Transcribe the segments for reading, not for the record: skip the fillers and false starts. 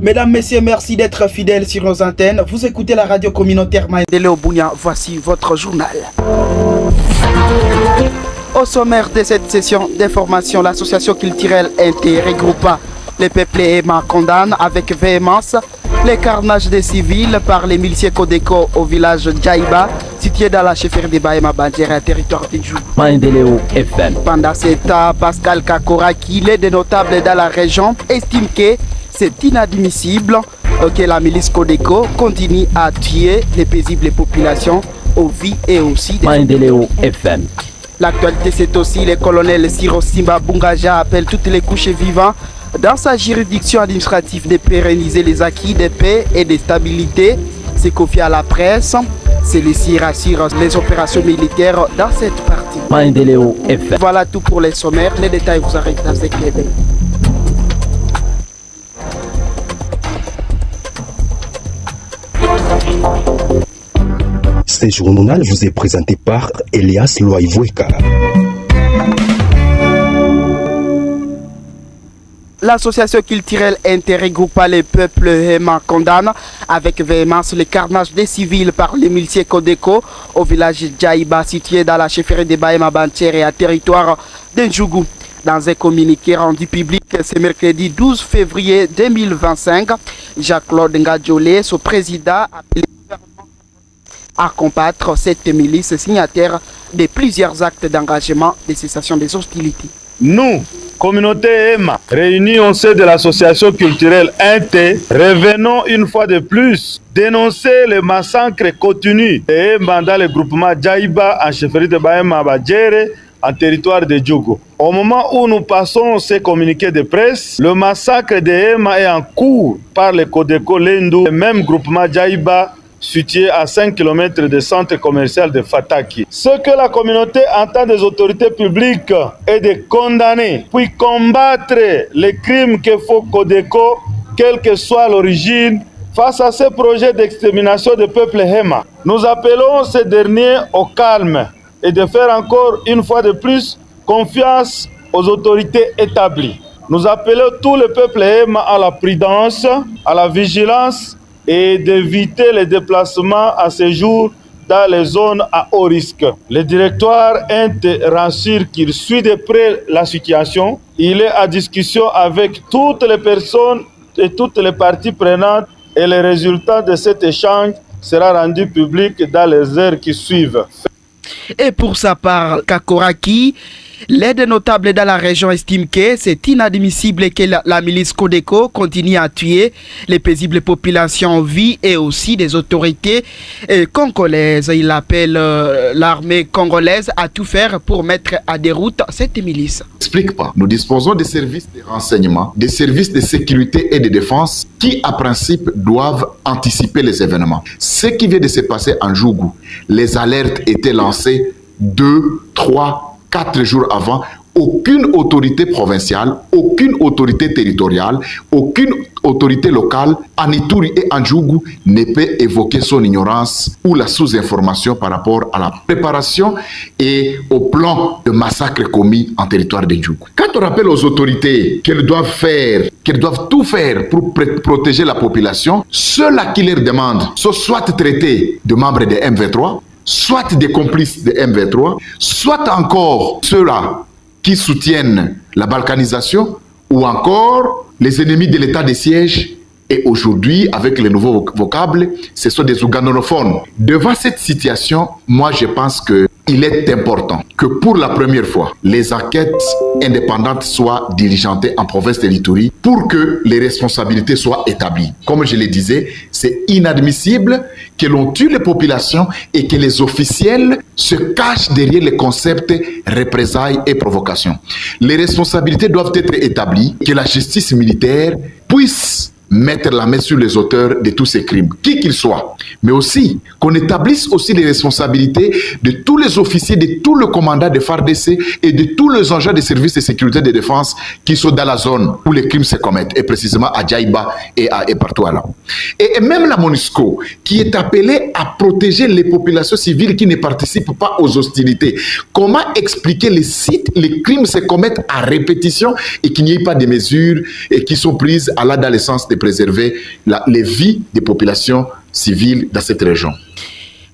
Mesdames, messieurs, merci d'être fidèles sur nos antennes. Vous écoutez la radio communautaire Maendeleo Bunia. Voici votre journal. Au sommaire de cette session d'information, l'association culturelle Inté regroupa les peuples Hema condamne avec véhémence les carnages des civils par les miliciens Codeco au village Djaïba, situé dans la chefferie de Bahema Bandjere, territoire de Djou. Maendeleo FM. Pendant cet temps, Pascal Kakora, qui est des notables dans la région, estime que c'est inadmissible que la milice Codeco continue à tuer les paisibles populations aux vies et aussi des... Maendeleo FM. L'actualité, c'est aussi le colonel Siro Simba Bungaja appelle toutes les couches vivantes dans sa juridiction administrative de pérenniser les acquis de paix et de stabilité. C'est confié à la presse. Celui-ci rassure les opérations militaires dans cette partie. Maendeleo FM. Voilà tout pour les sommaires. Les détails vous arrivent dans ce clip. Ce journal vous est présenté par Elias Loaïvoueka. L'association culturelle Inté regroupa les peuples Hema condamne avec véhémence le carnage des civils par les miliciens Codeco au village Djaïba situé dans la chefferie de Bahema Bandjere et à territoire d'Ndjougou. Dans un communiqué rendu public ce mercredi 12 février 2025, Jacques-Claude Ngadjolé, son président, a appelé à combattre cette milice signataire de plusieurs actes d'engagement de cessation des hostilités. Nous, communauté Hema, réunis au sein de l'association culturelle Inté, revenons une fois de plus dénoncer le massacre continu de Hema dans le groupement Djaïba en chefferie de Bahema Bandjere en territoire de Djogo. Au moment où nous passons ces communiqués de presse, le massacre de Hema est en cours par le Codeco Lendu, le même groupement Djaïba situé à 5 km du centre commercial de Fataki. Ce que la communauté entend des autorités publiques est de condamner, puis combattre les crimes que fait Codeco, quelle que soit l'origine, face à ces projets d'extermination du peuple Hema. Nous appelons ces derniers au calme et de faire encore une fois de plus confiance aux autorités établies. Nous appelons tout le peuple Hema à la prudence, à la vigilance et d'éviter les déplacements à ce jour dans les zones à haut risque. Le directoire Inté rassure qu'il suit de près la situation. Il est en discussion avec toutes les personnes et toutes les parties prenantes et le résultat de cet échange sera rendu public dans les heures qui suivent. Et pour sa part, Kakoraki, l'aide notable dans la région estime que c'est inadmissible que la milice Codeco continue à tuer les paisibles populations en vie et aussi des autorités congolaises. Il appelle l'armée congolaise à tout faire pour mettre à déroute cette milice. Explique pas. Nous disposons des services de renseignement, des services de sécurité et de défense qui, à principe, doivent anticiper les événements. Ce qui vient de se passer en Djougou, les alertes étaient lancées 2, 3, 4 jours avant. Aucune autorité provinciale, aucune autorité territoriale, aucune autorité locale en Ituri et en Djougou ne peut évoquer son ignorance ou la sous-information par rapport à la préparation et au plan de massacre commis en territoire de Djougou. Quand on rappelle aux autorités qu'elles doivent tout faire pour protéger la population, ceux-là qui leur demandent sont soit traités de membres de M23, soit des complices de M23, soit encore ceux-là qui soutiennent la balkanisation ou encore les ennemis de l'état de siège. Et aujourd'hui, avec les nouveaux vocables, ce sont des ouganonophones. Devant cette situation, moi je pense qu'il est important que pour la première fois, les enquêtes indépendantes soient diligentées en province de l'Ituri pour que les responsabilités soient établies. Comme je le disais, c'est inadmissible que l'on tue les populations et que les officiels se cachent derrière les concepts représailles et provocation. Les responsabilités doivent être établies, que la justice militaire puisse mettre la main sur les auteurs de tous ces crimes, qui qu'ils soient. Mais aussi, qu'on établisse aussi les responsabilités de tous les officiers, de tout le commandant de FARDC et de tous les agents des services de sécurité et de défense qui sont dans la zone où les crimes se commettent, et précisément à Djaïba et partout là. Et même la MONUSCO, qui est appelée à protéger les populations civiles qui ne participent pas aux hostilités. Comment expliquer les sites, les crimes se commettent à répétition et qu'il n'y ait pas de mesures qui sont prises à la dans le sens de préserver les vies des populations civiles dans cette région.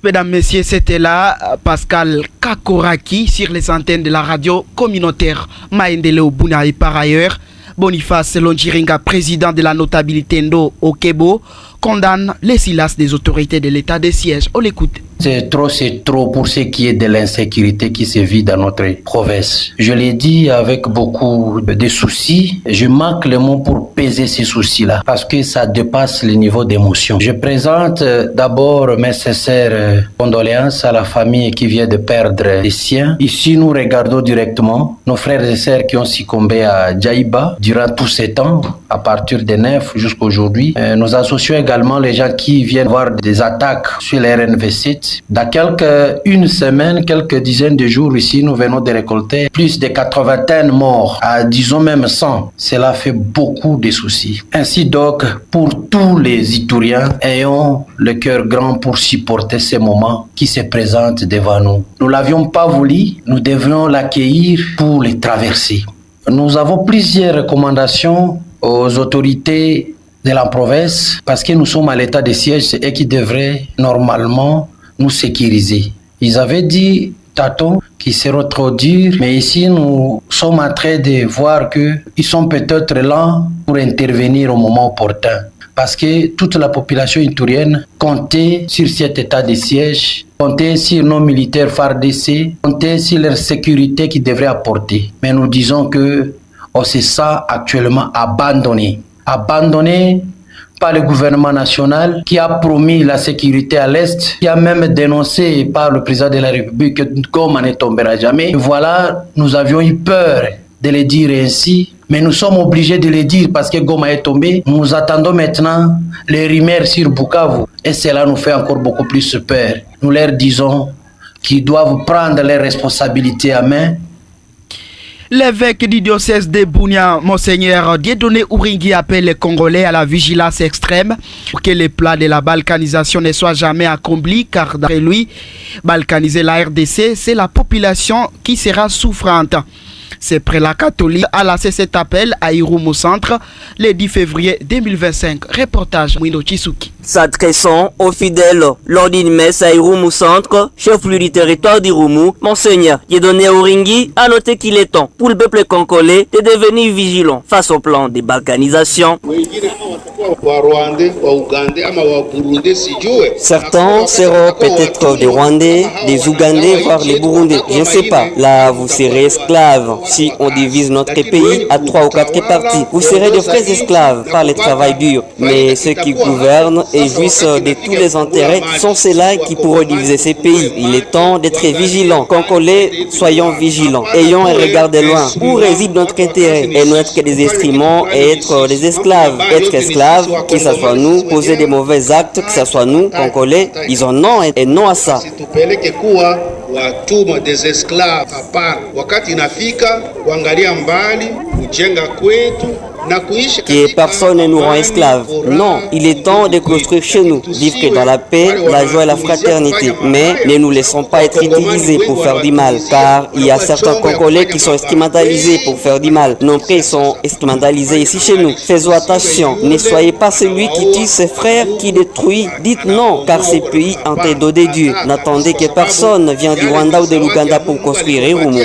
Mesdames, Messieurs, c'était là Pascal Kakoraki sur les antennes de la radio communautaire Maendeleo Buna et par ailleurs, Boniface Longiringa, président de la notabilité Ndo Okebo, condamne les silences des autorités de l'état de siège. On l'écoute. C'est trop pour ce qui est de l'insécurité qui se vit dans notre province. Je l'ai dit avec beaucoup de soucis. Je manque le mot pour peser ces soucis-là parce que ça dépasse le niveau d'émotion. Je présente d'abord mes sincères condoléances à la famille qui vient de perdre les siens. Ici, nous regardons directement nos frères et sœurs qui ont succombé à Djaïba durant tous ces temps, à partir de 9 jusqu'à aujourd'hui. Nous associons également les gens qui viennent voir des attaques sur les RNV7. Dans une semaine, quelques dizaines de jours ici, nous venons de récolter plus de 80 morts, à disons même 100. Cela fait beaucoup de soucis. Ainsi donc, pour tous les Itouriens, ayons le cœur grand pour supporter ces moments qui se présentent devant nous. Nous ne l'avions pas voulu, nous devrions l'accueillir pour les traverser. Nous avons plusieurs recommandations aux autorités de la province parce que nous sommes à l'état de siège et qui devraient normalement nous sécuriser. Ils avaient dit tantôt qu'ils seront trop durs, mais ici nous sommes en train de voir qu'ils sont peut-être là pour intervenir au moment opportun. Parce que toute la population itourienne comptait sur cet état de siège, comptait sur nos militaires FARDC, comptait sur leur sécurité qu'ils devraient apporter. Mais nous disons que on se sent actuellement abandonné par le gouvernement national qui a promis la sécurité à l'Est, qui a même dénoncé par le président de la République que Goma ne tombera jamais. Et voilà, nous avions eu peur de le dire ainsi, mais nous sommes obligés de le dire parce que Goma est tombé. Nous attendons maintenant les rumeurs sur Bukavu et cela nous fait encore beaucoup plus peur. Nous leur disons qu'ils doivent prendre leurs responsabilités à main. L'évêque du diocèse de Bunia, Monseigneur Dieudonné Uringui, appelle les Congolais à la vigilance extrême pour que les plans de la balkanisation ne soient jamais accomplis, car d'après lui, balkaniser la RDC, c'est la population qui sera souffrante. C'est prélat catholique a lancé cet appel à Irumu Centre le 10 février 2025. Reportage Mouino Chisuki. S'adressant aux fidèles lors d'une messe à Irumu Centre, chef-lieu du territoire d'Irumu, Monseigneur Dieudonné Uringui a noté qu'il est temps pour le peuple congolais de devenir vigilant face au plan de balkanisation. Certains seront peut-être des Rwandais, des Ougandais, voire les Burundais. Je ne sais pas. Là, vous serez esclaves. Si on divise notre pays à 3 ou 4 parties, vous serez de vrais esclaves par le travail dur. Mais ceux qui gouvernent et jouissent de tous les intérêts sont ceux-là qui pourront diviser ces pays. Il est temps d'être vigilants. Congolais, soyons vigilants. Ayons un regard de loin. Où réside notre intérêt? Et nous être que des instruments et être des esclaves. Être esclaves, que ce soit nous, poser des mauvais actes, que ce soit nous, Congolais, ils ont non et non à ça. Watuma des esclaves hapana, wakati inafika kuangalia mbali, kujenga kwetu na kuishi que personne ne nous rend esclaves. Non, il est temps de construire chez nous, vivre dans la paix, la joie et la fraternité. Mais ne nous laissons pas être utilisés pour faire du mal, car il y a certains Congolais qui sont instrumentalisés pour faire du mal. Nos prêts sont instrumentalisés ici chez nous. Faisons attention, ne soyez pas celui qui tue ses frères, qui détruit. Dites non, car ces pays ont été dos de Dieu. N'attendez que personne vienne du Rwanda ou de l'Ouganda pour construire Irumu.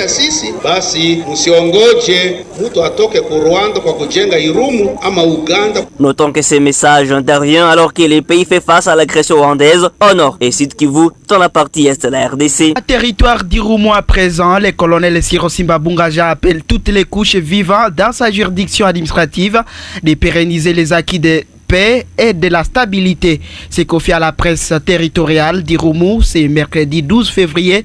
Notons que ces messages interviennent alors que le pays fait face à l'agression rwandaise au nord et Sud Kivu dans la partie est de la RDC. À territoire d'Irumu à présent, le colonel Siro Simba Bungaja appelle toutes les couches vivant dans sa juridiction administrative de pérenniser les acquis de paix et de la stabilité. C'est confié à la presse territoriale d'Irumu, c'est mercredi 12 février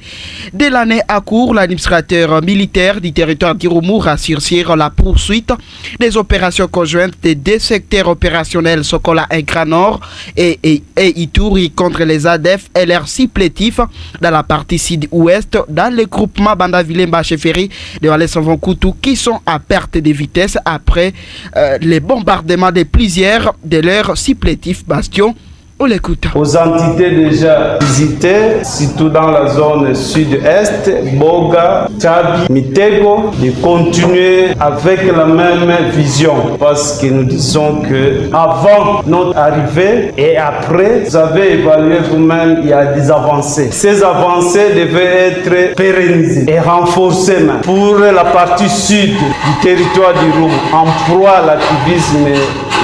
de l'année à court. L'administrateur militaire du territoire d'Irumu rassure sur la poursuite des opérations conjointes des deux secteurs opérationnels Sokola et Grand Nord et Ituri contre les ADF et leurs supplétifs dans la partie sud-ouest dans le groupement Bandavilemba Cheferi de Valais-Savon-Koutou qui sont à perte de vitesse après les bombardements de plusieurs de leurs supplétifs bastions On l'écoute. Aux entités déjà visitées, surtout dans la zone sud-est, Boga, Tchabi, Mitego, de continuer avec la même vision. Parce que nous disons que avant notre arrivée et après, vous avez évalué vous-même, il y a des avancées. Ces avancées devaient être pérennisées et renforcées même. Pour la partie sud du territoire du Roume, en proie à l'activisme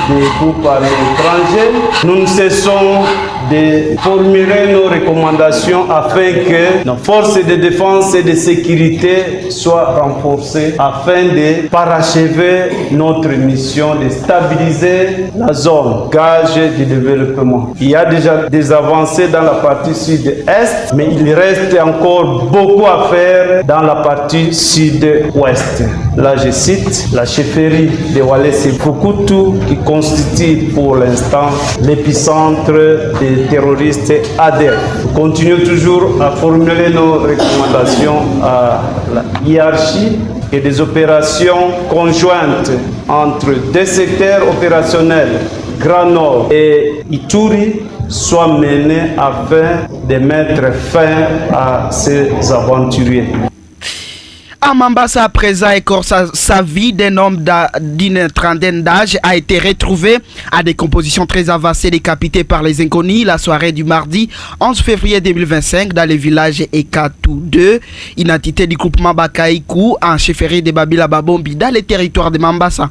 des groupes armés étrangers, nous ne cessons de formuler nos recommandations afin que nos forces de défense et de sécurité soient renforcées afin de parachever notre mission de stabiliser la zone, gage de développement. Il y a déjà des avancées dans la partie sud-est, mais il reste encore beaucoup à faire dans la partie sud-ouest. Là, je cite la chefferie de Walese-Fukutu qui constitue pour l'instant l'épicentre des terroristes ADF. Nous continuons toujours à formuler nos recommandations à la hiérarchie et des opérations conjointes entre deux secteurs opérationnels, Grand Nord et Ituri, soient menées afin de mettre fin à ces aventuriers. À Mambasa, à présent, sa vie d'un homme d'une trentaine d'âge a été retrouvée à des compositions très avancées décapitées par les inconnus la soirée du mardi 11 février 2025 dans le village Ekatou 2, identité du groupement Bakaïkou en chefferie de Babila Babombi dans le territoire de Mambasa.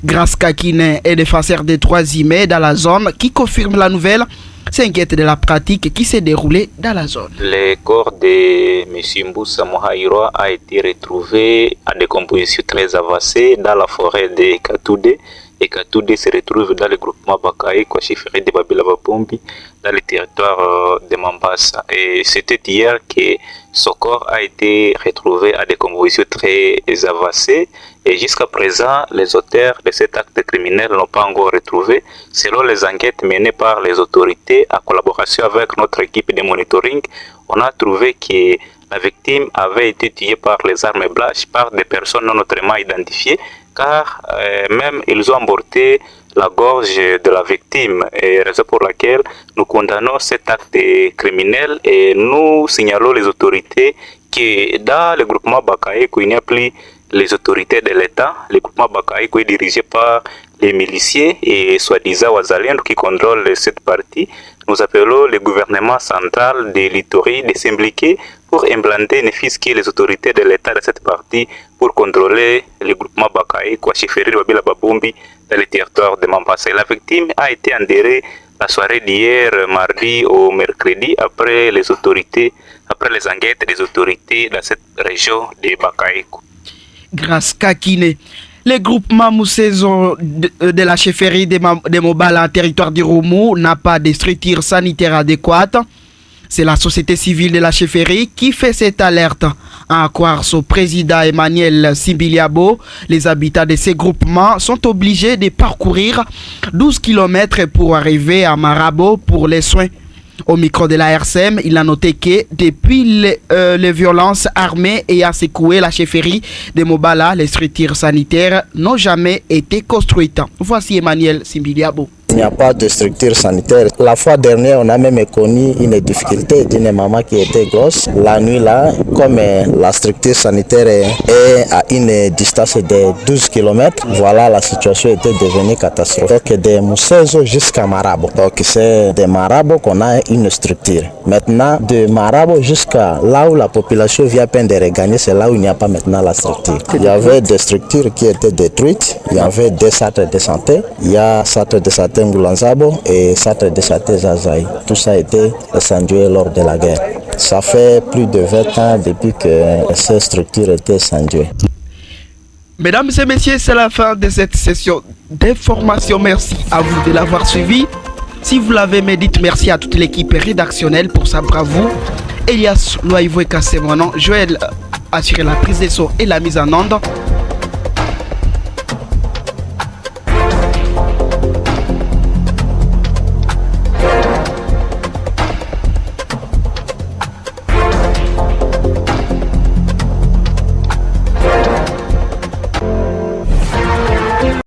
Grâce Kakine est défenseur des 3 emails dans la zone qui confirme la nouvelle, s'inquiète de la pratique qui s'est déroulée dans la zone. Le corps de M. Mboussa Mohaïroa a été retrouvé à des compositions très avancées dans la forêt de Katoudé. Et Katoudé se retrouve dans le groupement Bakaï, chefferie de Babila Babombi, dans le territoire de Mambasa. Et c'était hier que ce corps a été retrouvé à des compositions très avancées. Et jusqu'à présent, les auteurs de cet acte criminel n'ont pas encore retrouvé. Selon les enquêtes menées par les autorités en collaboration avec notre équipe de monitoring, on a trouvé que la victime avait été tuée par les armes blanches par des personnes non autrement identifiées, car même ils ont emporté la gorge de la victime, et raison pour laquelle nous condamnons cet acte criminel et nous signalons les autorités que dans le groupement Bakaï, il n'y a plus les autorités de l'État. Le groupement Bakaï est dirigé par les miliciens et soi-disant Wazalien qui contrôlent cette partie. Nous appelons le gouvernement central de l'Ituri de s'impliquer pour implanter et fisquer les autorités de l'État de cette partie pour contrôler le groupement Bakaï, chefferie de Babila Babombi dans le territoire de Mambasa. La victime a été enterrée la soirée d'hier, mardi au mercredi, après les enquêtes des autorités dans cette région de Bakaï. Grâce Kakine, le groupement Moussaison de la chefferie de Mobala en territoire du Roumou n'a pas de structure sanitaire adéquate. C'est la société civile de la chefferie qui fait cette alerte. À croire son président Emmanuel Simbiliabo, les habitants de ces groupements sont obligés de parcourir 12 km pour arriver à Marabo pour les soins. Au micro de la RCM, il a noté que depuis les violences armées ayant secoué la chefferie de Mobala, les structures sanitaires n'ont jamais été construites. Voici Emmanuel Simbiliabo. Il n'y a pas de structure sanitaire. La fois dernière, on a même connu une difficulté d'une maman qui était grosse. La nuit là, comme la structure sanitaire est à une distance de 12 km, voilà, la situation était devenue catastrophique. Donc de Moussezo jusqu'à Marabo. Donc c'est de Marabo qu'on a une structure. Maintenant, de Marabo jusqu'à là où la population vient à peine de regagner, c'est là où il n'y a pas maintenant la structure. Il y avait des structures qui étaient détruites. Il y avait des centres de santé. Il y a centre de santé Ngoulanzabo et centre de santé Zazaï. Tout ça a été incendié lors de la guerre. Ça fait plus de 20 ans depuis que ces structures étaient incendiées. Mesdames et messieurs, c'est la fin de cette session d'information. Merci à vous de l'avoir suivi. Si vous l'avez aimé, dites merci à toute l'équipe rédactionnelle pour sa bravoure. Elias Loaïvo et Kassé, mon nom. Joël a assuré la prise de son et la mise en onde.